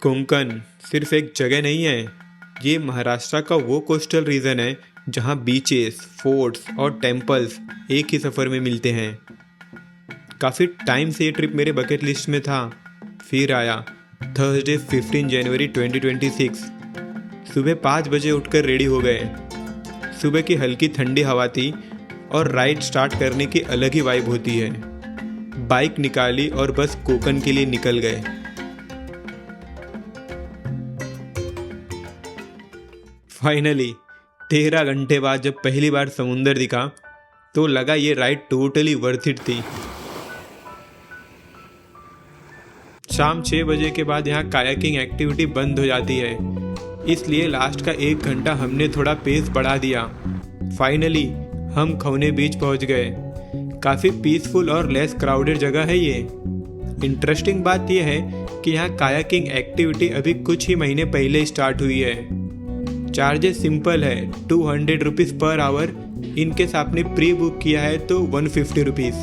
कोंकण सिर्फ एक जगह नहीं है, ये महाराष्ट्र का वो कोस्टल रीजन है जहाँ बीचेस, फोर्ट्स और टेम्पल्स एक ही सफ़र में मिलते हैं। काफ़ी टाइम से ये ट्रिप मेरे बकेट लिस्ट में था, फिर आया थर्सडे 15 जनवरी 2026। सुबह 5 बजे उठकर रेडी हो गए। सुबह की हल्की ठंडी हवा थी और राइड स्टार्ट करने की अलग ही वाइब होती है। बाइक निकाली और बस कोंकण के लिए निकल गए। फाइनली 13 घंटे बाद जब पहली बार समुंदर दिखा तो लगा ये राइड टोटली वर्थ इट थी। शाम 6 बजे के बाद यहाँ कायाकिंग एक्टिविटी बंद हो जाती है, इसलिए लास्ट का 1 घंटा हमने थोड़ा पेस बढ़ा दिया। फाइनली हम खौने बीच पहुँच गए। काफ़ी पीसफुल और लेस क्राउडेड जगह है ये। इंटरेस्टिंग बात यह है कि यहाँ कायाकिंग एक्टिविटी अभी कुछ ही महीने पहले स्टार्ट हुई है। चार्जेस सिंपल है, 200 रुपीज़ पर आवर। इनकेस आपने प्री बुक किया है तो 150 रुपीज़।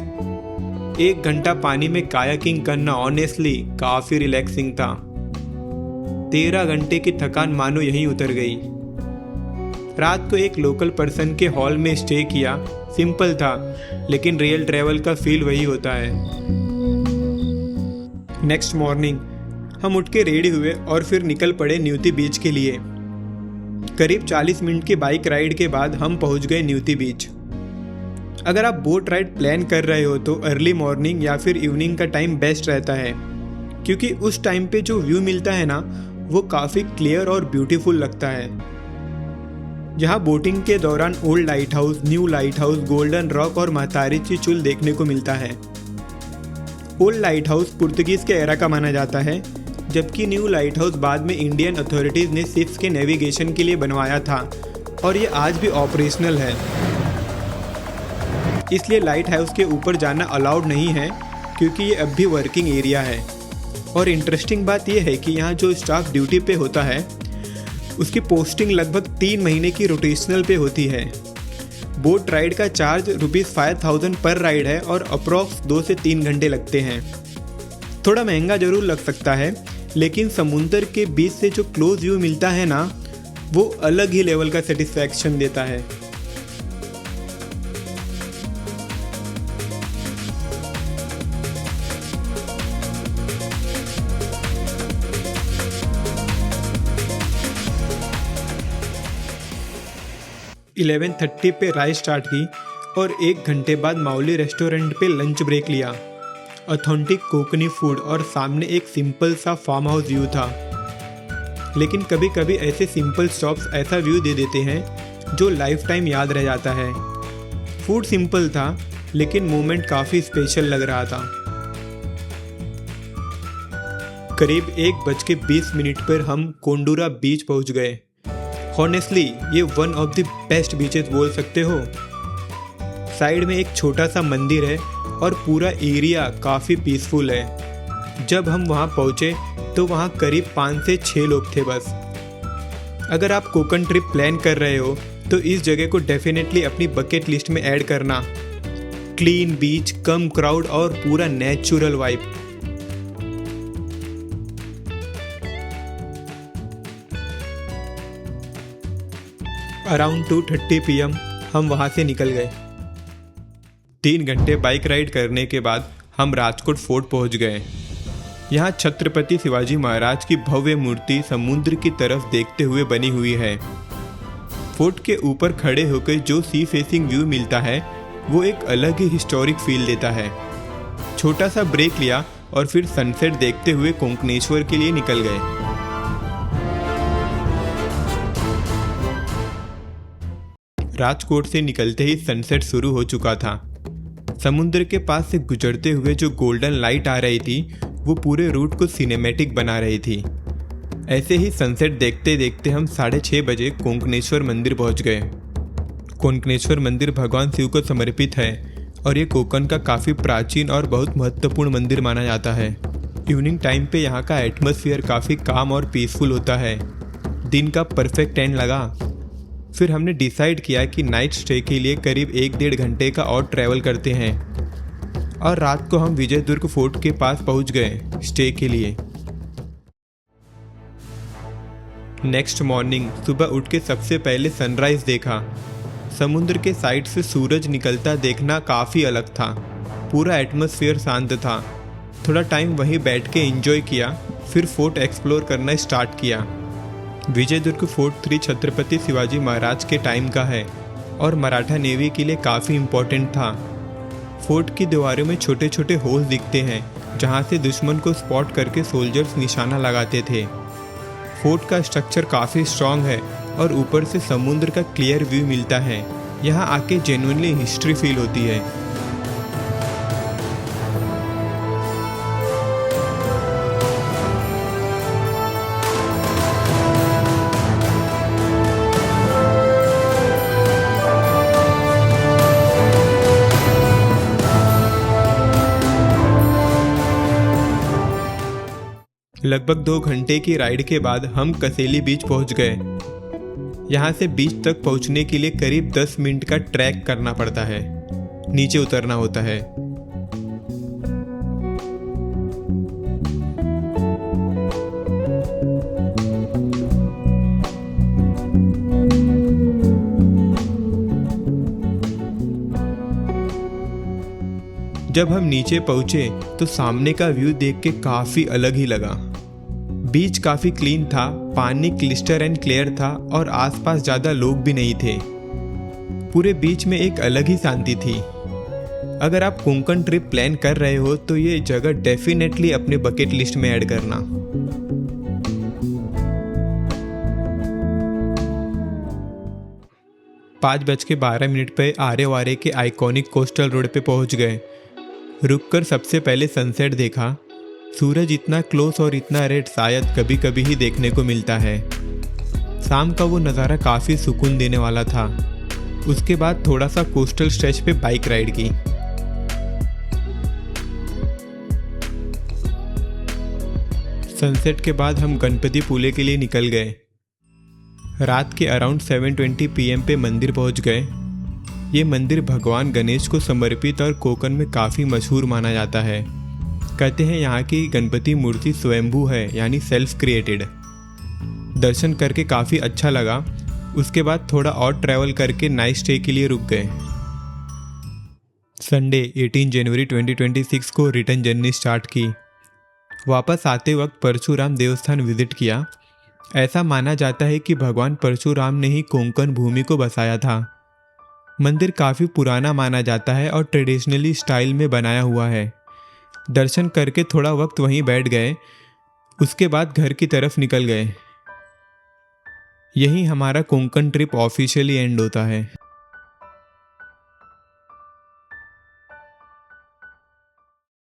1 घंटा पानी में कायाकिंग करना ऑनेस्टली काफ़ी रिलैक्सिंग था। 13 घंटे की थकान मानो यहीं उतर गई। रात को एक लोकल पर्सन के हॉल में स्टे किया। सिंपल था, लेकिन रियल ट्रैवल का फील वही होता है। नेक्स्ट मॉर्निंग हम उठ के रेडी हुए और फिर निकल पड़े न्यूती बीच के लिए। करीब 40 मिनट की बाइक राइड के बाद हम पहुंच गए न्यूती बीच। अगर आप बोट राइड प्लान कर रहे हो तो अर्ली मॉर्निंग या फिर इवनिंग का टाइम बेस्ट रहता है, क्योंकि उस टाइम पे जो व्यू मिलता है ना वो काफ़ी क्लियर और ब्यूटीफुल लगता है। यहाँ बोटिंग के दौरान old light house, new light house, golden rock और महतारी चुल देखने को मिलता है। ओल्ड लाइट हाउस पुर्तगीज के एरा का माना जाता है, जबकि न्यू लाइट हाउस बाद में इंडियन अथॉरिटीज़ ने शिप्स के नेविगेशन के लिए बनवाया था और ये आज भी ऑपरेशनल है। इसलिए लाइट हाउस के ऊपर जाना अलाउड नहीं है, क्योंकि ये अब भी वर्किंग एरिया है। और इंटरेस्टिंग बात यह है कि यहाँ जो स्टाफ ड्यूटी पे होता है उसकी पोस्टिंग लगभग 3 महीने की रोटेशनल पे होती है। बोट राइड का चार्ज ₹5000 पर राइड है और अप्रॉक्स 2 से 3 घंटे लगते हैं। थोड़ा महंगा जरूर लग सकता है, लेकिन समुंदर के बीच से जो क्लोज व्यू मिलता है ना वो अलग ही लेवल का सेटिस्फैक्शन देता है। इलेवन 11:30 पे राइड स्टार्ट की और 1 घंटे बाद माउली रेस्टोरेंट पे लंच ब्रेक लिया। ऑथेंटिक कोंकणी फूड और सामने एक सिंपल सा फार्म हाउस व्यू था। लेकिन कभी कभी ऐसे सिंपल स्टॉप्स ऐसा व्यू दे देते हैं जो लाइफ टाइम याद रह जाता है। फूड सिंपल था, लेकिन मोमेंट काफ़ी स्पेशल लग रहा था। करीब 1:20 पर हम कोंडूरा बीच पहुंच गए। हॉनेस्टली ये one of the best beaches बोल सकते हो। साइड में एक छोटा सा मंदिर है और पूरा एरिया काफ़ी पीसफुल है। जब हम वहाँ पहुँचे तो वहाँ करीब 5 से 6 लोग थे बस। अगर आप कोंकण ट्रिप प्लान कर रहे हो तो इस जगह को डेफिनेटली अपनी बकेट लिस्ट में ऐड करना। क्लीन बीच, कम क्राउड और पूरा नेचुरल वाइब। अराउंड 2:30 PM हम वहाँ से निकल गए। 3 घंटे बाइक राइड करने के बाद हम राजकोट फोर्ट पहुँच गए। यहाँ छत्रपति शिवाजी महाराज की भव्य मूर्ति समुद्र की तरफ देखते हुए बनी हुई है। फोर्ट के ऊपर खड़े होकर जो सी फेसिंग व्यू मिलता है वो एक अलग ही हिस्टोरिक फील देता है। छोटा सा ब्रेक लिया और फिर सनसेट देखते हुए कोंकणेश्वर के लिए निकल गए। राजकोट से निकलते ही सनसेट शुरू हो चुका था। समुद्र के पास से गुजरते हुए जो गोल्डन लाइट आ रही थी वो पूरे रूट को सिनेमैटिक बना रही थी। ऐसे ही सनसेट देखते देखते हम 6:30 बजे कोंकणेश्वर मंदिर पहुंच गए। कोंकणेश्वर मंदिर भगवान शिव को समर्पित है और ये कोंकण का काफ़ी प्राचीन और बहुत महत्वपूर्ण मंदिर माना जाता है। इवनिंग टाइम पे यहाँ का एटमॉस्फेयर काफ़ी काम और पीसफुल होता है। दिन का परफेक्ट एंड लगा। फिर हमने डिसाइड किया कि नाइट स्टे के लिए करीब 1-1.5 घंटे का और ट्रैवल करते हैं और रात को हम विजयदुर्ग फोर्ट के पास पहुंच गए स्टे के लिए। नेक्स्ट मॉर्निंग सुबह उठ के सबसे पहले सनराइज देखा। समुद्र के साइड से सूरज निकलता देखना काफ़ी अलग था। पूरा एटमॉस्फेयर शांत था। थोड़ा टाइम वहीं बैठ के एंजॉय किया, फिर फोर्ट एक्सप्लोर करना स्टार्ट किया। विजयदुर्ग फोर्ट श्री छत्रपति शिवाजी महाराज के टाइम का है और मराठा नेवी के लिए काफ़ी इम्पोर्टेंट था। फोर्ट की दीवारों में छोटे छोटे होल्स दिखते हैं जहां से दुश्मन को स्पॉट करके सोल्जर्स निशाना लगाते थे। फोर्ट का स्ट्रक्चर काफ़ी स्ट्रॉन्ग है और ऊपर से समुद्र का क्लियर व्यू मिलता है। यहाँ आके जेन्युइनली हिस्ट्री फील होती है। लगभग 2 घंटे की राइड के बाद हम कसेली बीच पहुंच गए। यहाँ से बीच तक पहुंचने के लिए करीब 10 मिनट का ट्रैक करना पड़ता है, नीचे उतरना होता है। जब हम नीचे पहुंचे तो सामने का व्यू देख के काफी अलग ही लगा। बीच काफी क्लीन था, पानी क्लिस्टर एंड क्लियर था और आसपास ज्यादा लोग भी नहीं थे। पूरे बीच में एक अलग ही शांति थी। अगर आप कोंकण ट्रिप प्लान कर रहे हो तो ये जगह डेफिनेटली अपने बकेट लिस्ट में ऐड करना। पाँच बज के 12 मिनट पे आरे वारे के आइकॉनिक कोस्टल रोड पे पहुंच गए। रुककर सबसे पहले सनसेट देखा। सूरज इतना क्लोज और इतना रेड शायद कभी कभी ही देखने को मिलता है। शाम का वो नज़ारा काफ़ी सुकून देने वाला था। उसके बाद थोड़ा सा कोस्टल स्ट्रेच पे बाइक राइड की। सनसेट के बाद हम गणपति पुले के लिए निकल गए। रात के अराउंड 7:20 PM पे मंदिर पहुंच गए। ये मंदिर भगवान गणेश को समर्पित और कोंकण में काफ़ी मशहूर माना जाता है। कहते हैं यहाँ की गणपति मूर्ति स्वयंभू है, यानी सेल्फ क्रिएटेड। दर्शन करके काफ़ी अच्छा लगा। उसके बाद थोड़ा और ट्रैवल करके नाइट स्टे के लिए रुक गए। संडे 18 जनवरी 2026 को रिटर्न जर्नी स्टार्ट की। वापस आते वक्त परशुराम देवस्थान विजिट किया। ऐसा माना जाता है कि भगवान परशुराम ने ही कोंकण भूमि को बसाया था। मंदिर काफ़ी पुराना माना जाता है और ट्रेडिशनली स्टाइल में बनाया हुआ है। दर्शन करके थोड़ा वक्त वहीं बैठ गए। उसके बाद घर की तरफ निकल गए। यही हमारा कोंकण ट्रिप ऑफिशियली एंड होता है।